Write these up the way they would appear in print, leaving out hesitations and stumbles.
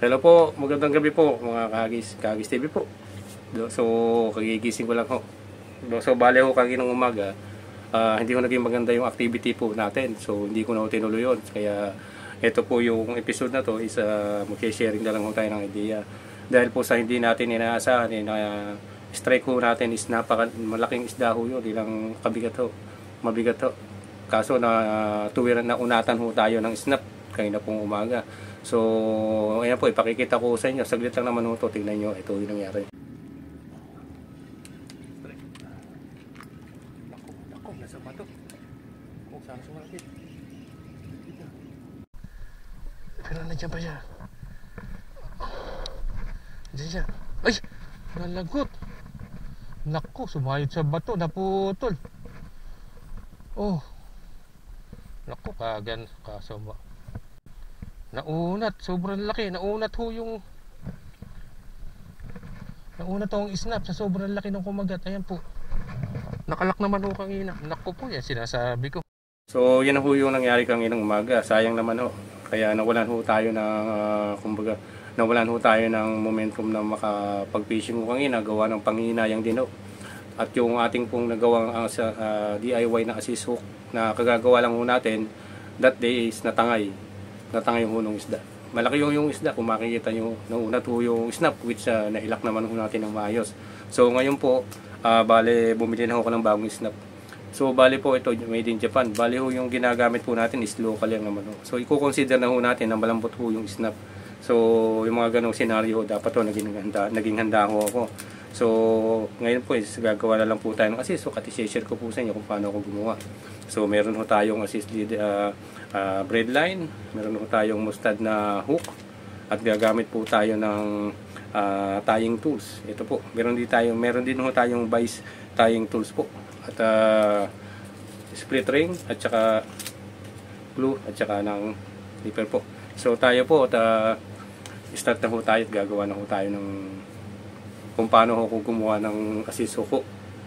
Hello po, magandang gabi po mga Kahagis TV po. So, kagigising ko lang ho. So, bale ho kaginang umaga, hindi ko naging maganda yung activity po natin. So, hindi ko na ho tinuloy yun. Kaya, ito po yung episode na to is mag-sharing na lang ho tayo ng idea. Dahil po sa hindi natin inaasahan, strike ho natin is malaking isda ho yun, ilang kabigat ho, mabigat ho. Kaso na tuwiran na unatan ho tayo ng snap kanina pong umaga. So, ayan po, ipakikita ko sa inyo. Saglit lang naman ito. Tingnan nyo, ito yung nangyari. Ako, nasa bato. Kung saan sumalapit. Pero nandiyan pa siya. Nandiyan siya. Ay! Nalagot! Naku, sumayod sa bato. Naputol. Oh. Naku, kagan. Kasama. Naunat, sobrang laki. Naunat ho yung snap sa sobrang laki ng kumagat. Ayan po. Nakalak naman ho kanina. Naku po, yan sinasabi ko. So, yan ho yung nangyari kaninang umaga. Sayang naman ho. Kaya nawalan ho tayo ng kumbaga, nawalan ho tayo ng momentum na makapag-fishing ho kanina. Gawa ng panghihinayang din ho. At yung ating pong nagawang DIY na assist hook na kagagawa lang ho natin, that day is natangay yung hunong isda. Malaki yung isda kung makikita nyo. Naunat ho yung snap which nailak naman ho natin ng maayos. So ngayon po, bale bumili na ako ng bagong snap. So bale po ito made in Japan. Bale ho yung ginagamit po natin is local lang naman ho. So i-consider na ho natin na malambot ho yung snap. So yung mga ganong scenario dapat ho naging handa ho ako. So ngayon po is gagawa na lang po tayo ng assist. So i-share ko po sa inyo kung paano ako gumawa. So meron ho tayong assist breadline, meron ho tayong mustad na hook, at gagamit po tayo ng tying tools. Ito po, meron din ho tayong vice tying tools po, at split ring, at saka glue, at saka ng zipper po. So tayo po, start na ho tayo at gagawa na ho tayo ng kung paano ho gumawa ng assist hook po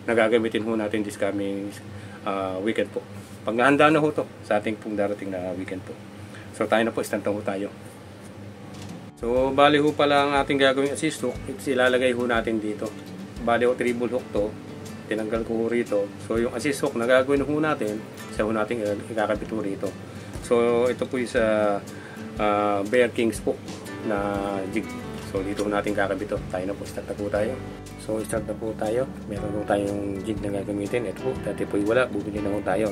na gagamitin ho natin this coming weekend po. Pag nahanda na ho to sa ating pong darating na weekend po. So tayo na po, stand ho tayo. So bali ho pala ang ating gagawing assist hook, ilalagay ho natin dito. Bali ho treble hook to, tinanggal ko ho rito. So yung assist hook na gagawin ho natin, sa ho natin ikakabit ho rito. So ito po is Bear Kings po na jig. So dito ho natin kakabit to. Tayo na po, start na po tayo. So start na po tayo. Meron ho tayong jig na gagamitin. Ito po, dati po wala, bumili na ho tayo.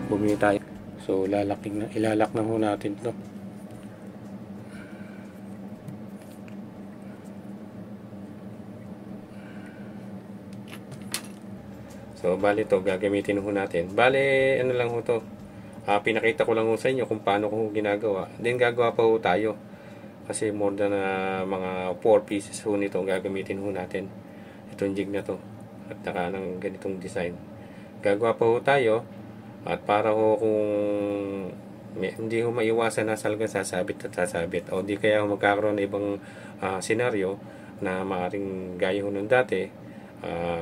Bumili tayo. So ilalak na ho natin to. So bali to gagamitin ho natin. Bali ano lang ho to. Pinakita ko lang ho sa inyo kung paano ko ginagawa. Then gagawa pa ho tayo. Kasi more than mga 4 pieces ho nito gagamitin ho natin. Itong jig na to. At saka ng ganitong design. Gagawa pa ho tayo. At para ho kung hindi ho maiwasan na salagang sasabit at sasabit, o di kaya magkakaroon ng ibang senaryo na maaaring gaya ho nung dati,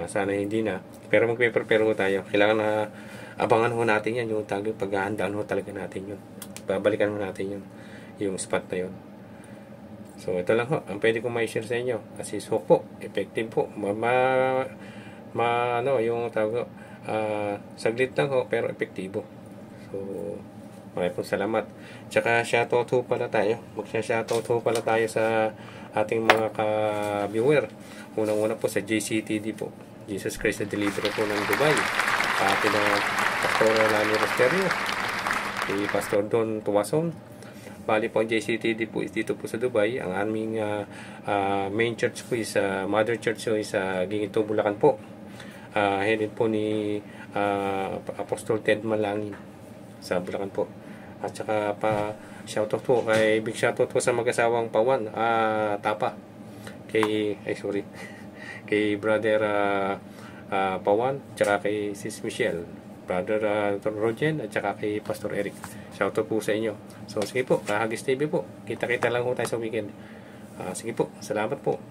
sana hindi na, pero magpe-prepare ho tayo. Kailangan na abangan ho natin yan, yung paghahandaan ho talaga natin yun, babalikan ho natin yun, yung spot na yun. So ito lang ho ang pwede kong ma-share sa inyo. Assist hook po, effective po, yung tawag saglit lang ho, pero epektibo. So maraming pong salamat. Tsaka shoutout ho pala tayo. Magsha-shoutout ho pala tayo sa ating mga ka-viewer. Unang-una po sa JCTD po, Jesus Christ the Deliverer po ng Dubai. Ating Pastor Lani Rosterio, si Pastor Don Tuwason. Bali po ang JCTD po is dito po sa Dubai. Ang aming main church po is Mother Church po is Ginginto, Bulacan po. Headed po ni Apostol Ted Malangin sa Bulacan po. At saka shoutout po big shoutout po sa mag-asawang Pawan Tapa, kay brother Pawan, tsaka kay sis Michelle, brother Rogen, at saka kay Pastor Eric. Shoutout po sa inyo. So sige po, Kahagis TV po, kita-kita lang po tayo sa weekend. Sige po, salamat po.